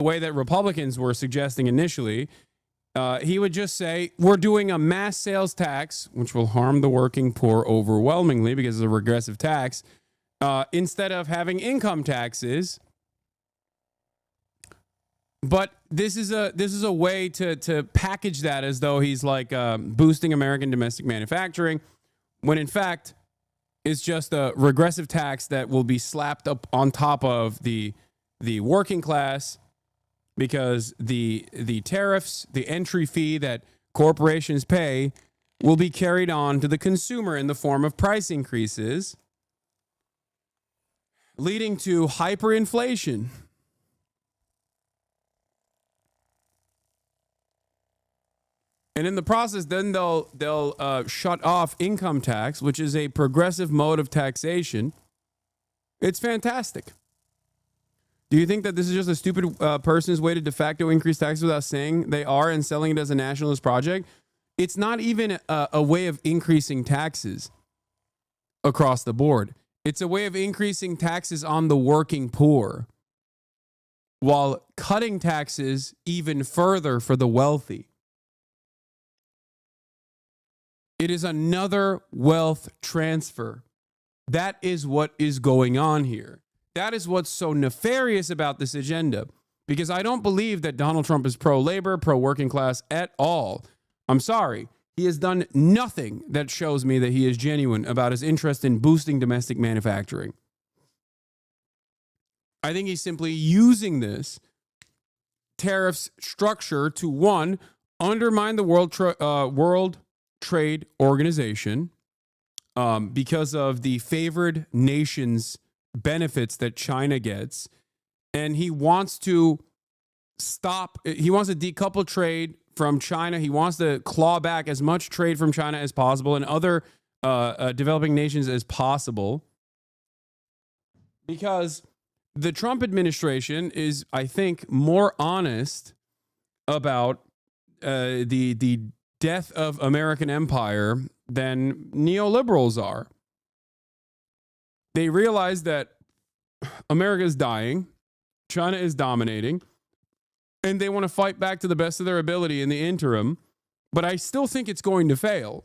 the way that Republicans were suggesting initially, he would just say, we're doing a mass sales tax, which will harm the working poor overwhelmingly because it's a regressive tax, instead of having income taxes. But this is a way to package that as though he's like boosting American domestic manufacturing, when in fact it's just a regressive tax that will be slapped up on top of the working class, because the tariffs, the entry fee that corporations pay, will be carried on to the consumer in the form of price increases, leading to hyperinflation. And in the process, then they'll shut off income tax, which is a progressive mode of taxation. It's fantastic. Do you think that this is just a stupid person's way to de facto increase taxes without saying they are and selling it as a nationalist project? It's not even a way of increasing taxes across the board. It's a way of increasing taxes on the working poor while cutting taxes even further for the wealthy. It is another wealth transfer. That is what is going on here. That is what's so nefarious about this agenda, because I don't believe that Donald Trump is pro-labor, pro-working class at all. I'm sorry. He has done nothing that shows me that he is genuine about his interest in boosting domestic manufacturing. I think he's simply using this tariffs structure to, one, undermine the World Trade Organization because of the favored nations benefits that China gets. And he wants to decouple trade from China. He wants to claw back as much trade from China as possible and other developing nations as possible, because the Trump administration is, I think, more honest about the death of American empire than neoliberals are. They realize that America is dying, China is dominating, and they want to fight back to the best of their ability in the interim. But I still think it's going to fail.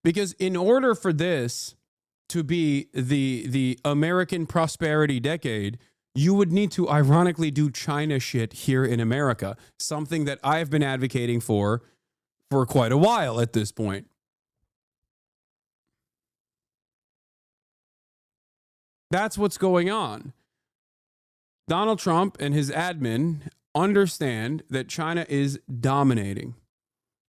Because in order for this to be the American prosperity decade, you would need to ironically do China shit here in America, something that I've been advocating for quite a while at this point. That's what's going on. Donald Trump and his admin understand that China is dominating.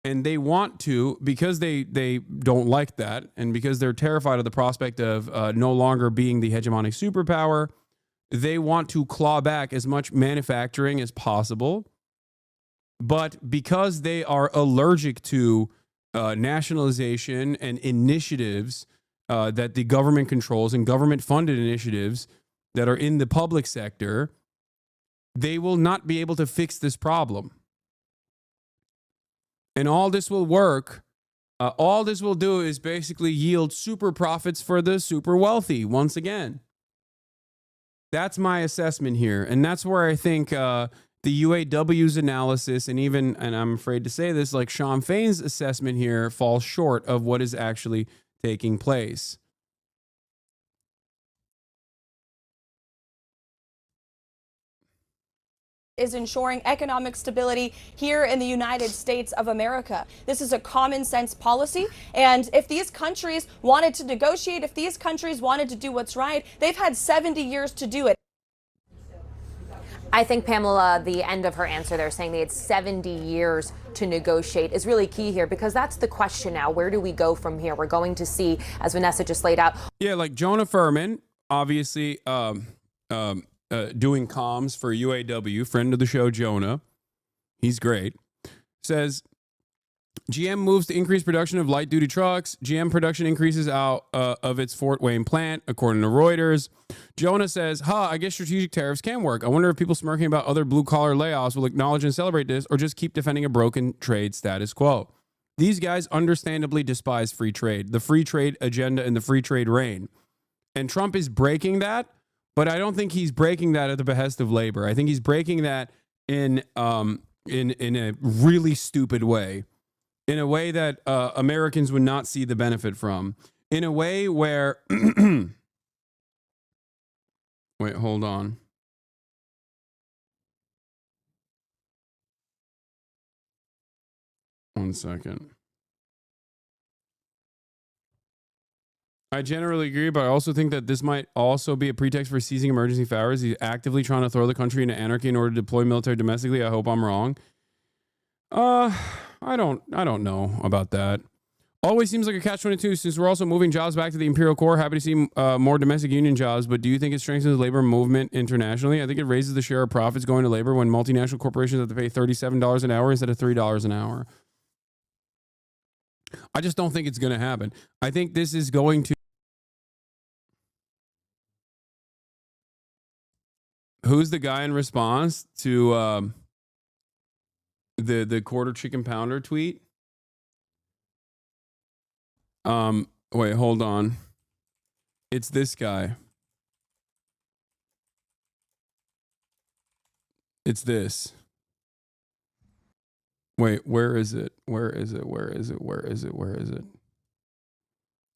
And they want to, because they don't like that, and because they're terrified of the prospect of no longer being the hegemonic superpower, they want to claw back as much manufacturing as possible. But because they are allergic to nationalization and initiatives that the government controls and government-funded initiatives that are in the public sector, they will not be able to fix this problem. And all this will work. All this will do is basically yield super profits for the super wealthy once again. That's my assessment here. And that's where I think the UAW's analysis and I'm afraid to say this, like Sean Fain's assessment here falls short of what is actually taking place. Is ensuring economic stability here in the United States of America. This is a common sense policy. And if these countries wanted to negotiate, if these countries wanted to do what's right, they've had 70 years to do it. I think, Pamela, the end of her answer there, saying they had 70 years to negotiate, is really key here, because that's the question now. Where do we go from here? We're going to see, as Vanessa just laid out. Yeah, like Jonah Furman, obviously doing comms for UAW, friend of the show, Jonah. He's great. Says, GM moves to increase production of light-duty trucks. GM production increases out of its Fort Wayne plant, according to Reuters. Jonah says, I guess strategic tariffs can work. I wonder if people smirking about other blue-collar layoffs will acknowledge and celebrate this, or just keep defending a broken trade status quo. These guys understandably despise free trade, the free trade agenda and the free trade reign. And Trump is breaking that, but I don't think he's breaking that at the behest of labor. I think he's breaking that in a really stupid way, in a way that Americans would not see the benefit from, in a way where wait, hold on. One second. I generally agree, but I also think that this might also be a pretext for seizing emergency powers. He's actively trying to throw the country into anarchy in order to deploy military domestically. I hope I'm wrong. I don't know about that. Always seems like a catch-22 since we're also moving jobs back to the imperial core. Happy to see more domestic union jobs, but do you think it strengthens the labor movement internationally? I think it raises the share of profits going to labor when multinational corporations have to pay $37 an hour instead of $3 an hour. I just don't think it's going to happen. I think this is going to... Who's the guy in response to the quarter chicken pounder tweet? Wait, hold on. It's this guy. It's this. Wait, where is it? Where is it? Where is it? Where is it? Where is it?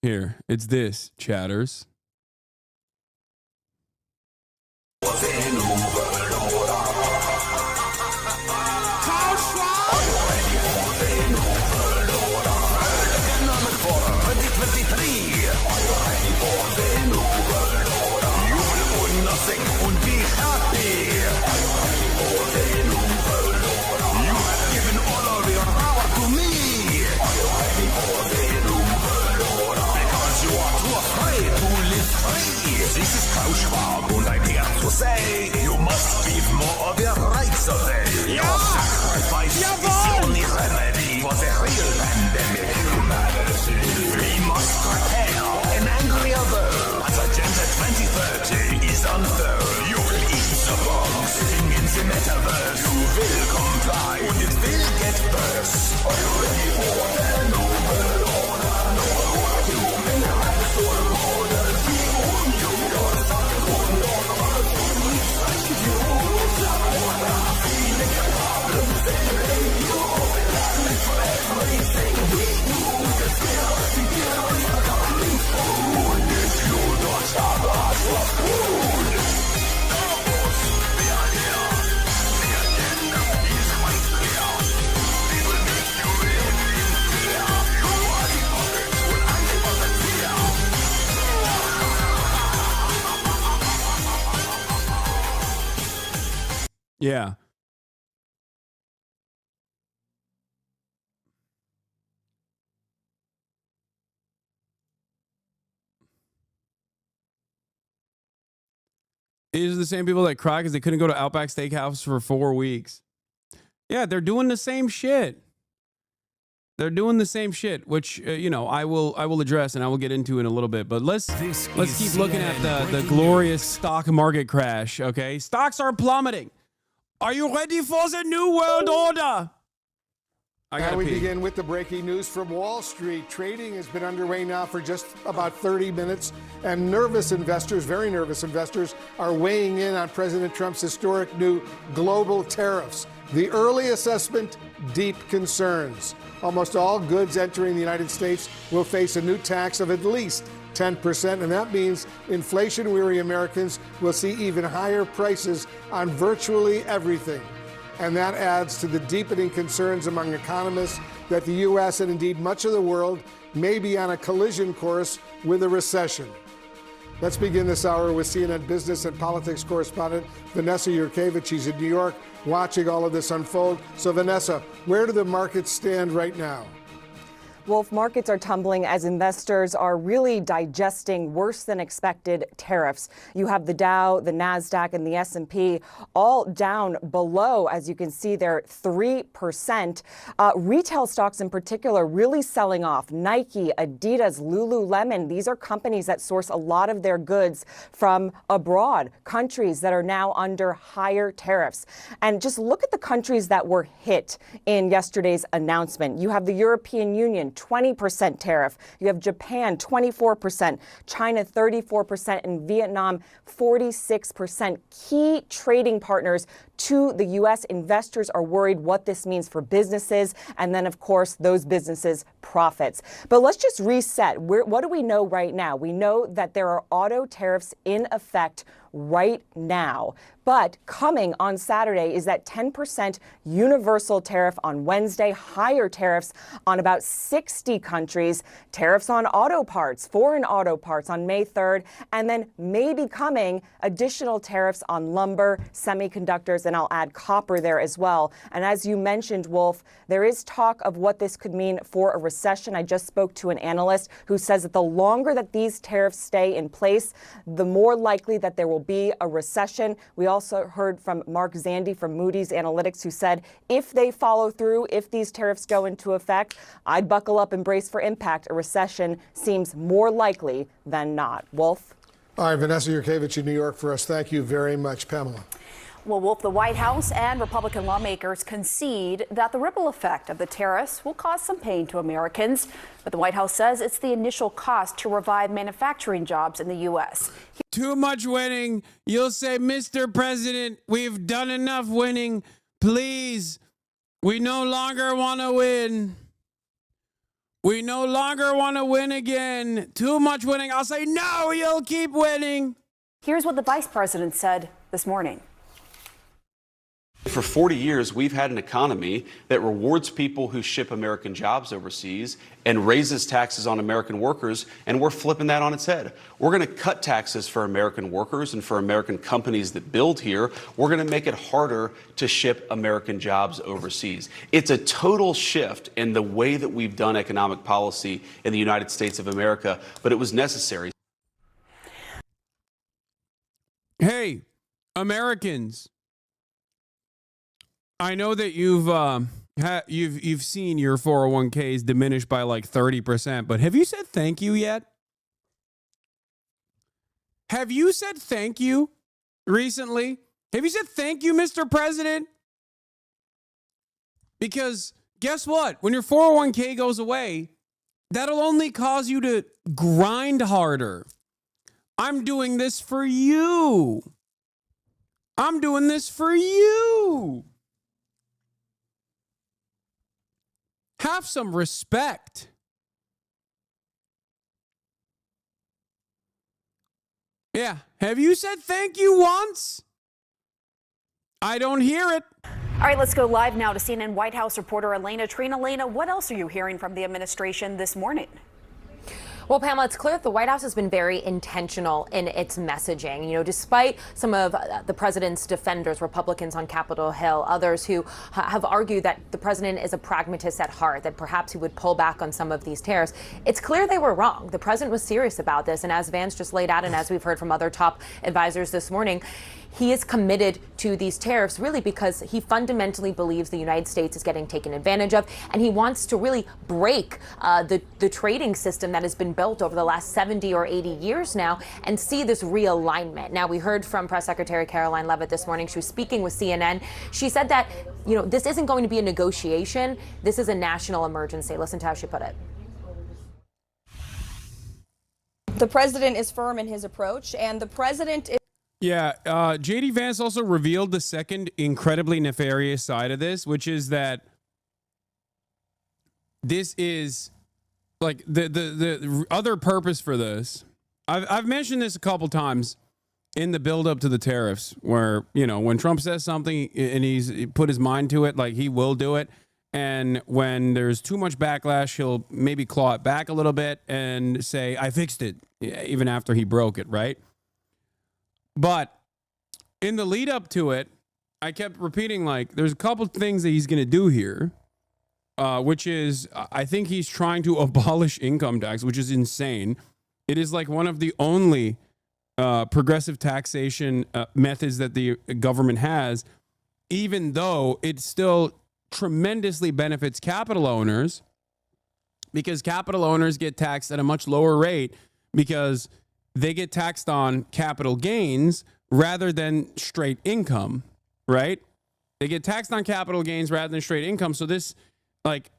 Here, it's this, chatters. This is Klaus Schwab, and I'm here to say you must give more of your rights away. Your sacrifice is the only remedy for the real pandemic. Humanity. We must prepare an angrier world. As Agenda 2030 is unfurled, you will eat the bomb sitting in the metaverse. You will comply, and it will get worse. Are you ready for the new world order? Human rights order. Yeah. These are the same people that cry because they couldn't go to Outback Steakhouse for 4 weeks. Yeah, they're doing the same shit. They're doing the same shit, which I will address and I will get into in a little bit. But let's keep looking at the glorious stock market crash. Okay, stocks are plummeting. Are you ready for the new world order? Now we begin with the breaking news from Wall Street. Trading has been underway now for just about 30 minutes, and nervous investors, very nervous investors, are weighing in on President Trump's historic new global tariffs. The early assessment, deep concerns. Almost all goods entering the United States will face a new tax of at least 10%, and that means inflation-weary Americans will see even higher prices on virtually everything. And that adds to the deepening concerns among economists that the U.S. and indeed much of the world may be on a collision course with a recession. Let's begin this hour with CNN business and politics correspondent Vanessa Yurkevich. She's in New York watching all of this unfold. So Vanessa, where do the markets stand right now? Wolf, markets are tumbling as investors are really digesting worse than expected tariffs. You have the Dow, the NASDAQ, and the S&P all down below, as you can see there, 3%. Retail stocks in particular really selling off. Nike, Adidas, Lululemon, these are companies that source a lot of their goods from abroad, countries that are now under higher tariffs. And just look at the countries that were hit in yesterday's announcement. You have the European Union, 20% tariff. You have Japan, 24%, China, 34%, and Vietnam, 46%. Key trading partners to the U.S. Investors are worried what this means for businesses and then, of course, those businesses' profits. But let's just reset. What do we know right now? We know that there are auto tariffs in effect right now. But coming on Saturday is that 10% universal tariff on Wednesday, higher tariffs on about 60 countries, tariffs on auto parts, foreign auto parts on May 3rd, and then maybe coming additional tariffs on lumber, semiconductors, and I'll add copper there as well. And as you mentioned, Wolf, there is talk of what this could mean for a recession. I just spoke to an analyst who says that the longer that these tariffs stay in place, the more likely that there will be a recession. We also heard from Mark Zandi from Moody's Analytics, who said if they follow through, if these tariffs go into effect, I'd buckle up and brace for impact. A recession seems more likely than not. Wolf? All right, Vanessa Yurkevich in New York for us. Thank you very much, Pamela. Well, Wolf, the White House and Republican lawmakers concede that the ripple effect of the tariffs will cause some pain to Americans. But the White House says it's the initial cost to revive manufacturing jobs in the U.S. Too much winning. You'll say, Mr. President, we've done enough winning. Please, we no longer want to win. We no longer want to win again. Too much winning. I'll say, no, you'll keep winning. Here's what the vice president said this morning. For 40 years, we've had an economy that rewards people who ship American jobs overseas and raises taxes on American workers, and we're flipping that on its head. We're going to cut taxes for American workers and for American companies that build here. We're going to make it harder to ship American jobs overseas. It's a total shift in the way that we've done economic policy in the United States of America, but it was necessary. Hey, Americans. I know that you've seen your 401ks diminish by like 30%, but have you said thank you yet? Have you said thank you recently? Have you said thank you, Mr. President? Because guess what? When your 401k goes away, that'll only cause you to grind harder. I'm doing this for you. I'm doing this for you. Have some respect. Yeah. Have you said thank you once? I don't hear it. All right, let's go live now to CNN White House reporter Elena Trina. Elena, what else are you hearing from the administration this morning? Well, Pamela, it's clear that the White House has been very intentional in its messaging. You know, despite some of the president's defenders, Republicans on Capitol Hill, others who have argued that the president is a pragmatist at heart, that perhaps he would pull back on some of these tariffs, it's clear they were wrong. The president was serious about this. And as Vance just laid out, and as we've heard from other top advisors this morning, he is committed to these tariffs really because he fundamentally believes the United States is getting taken advantage of, and he wants to really break the trading system that has been built over the last 70 or 80 years now and see this realignment. Now, we heard from Press Secretary Caroline Leavitt this morning. She was speaking with CNN. She said that, you know, this isn't going to be a negotiation. This is a national emergency. Listen to how she put it. The president is firm in his approach, and the president is... Yeah, J.D. Vance also revealed the second incredibly nefarious side of this, which is that this is like the other purpose for this. I've mentioned this a couple times in the build up to the tariffs, where, you know, when Trump says something and he's put his mind to it, like he will do it. And when there's too much backlash, he'll maybe claw it back a little bit and say, I fixed it, even after he broke it, right? But in the lead up to it, I kept repeating, like, there's a couple things that he's going to do here, which is, I think he's trying to abolish income tax, which is insane. It is like one of the only progressive taxation methods that the government has, even though it still tremendously benefits capital owners, because capital owners get taxed at a much lower rate because they get taxed on capital gains rather than straight income, right? They get taxed on capital gains rather than straight income. So this, like,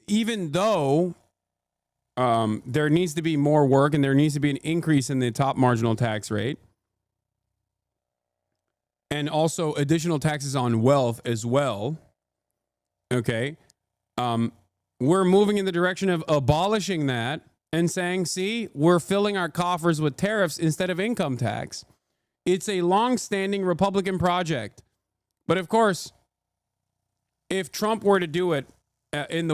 even though there needs to be more work and there needs to be an increase in the top marginal tax rate. And also additional taxes on wealth as well. Okay. We're moving in the direction of abolishing that and saying, see, we're filling our coffers with tariffs instead of income tax. It's a long-standing Republican project. But of course, if Trump were to do it in the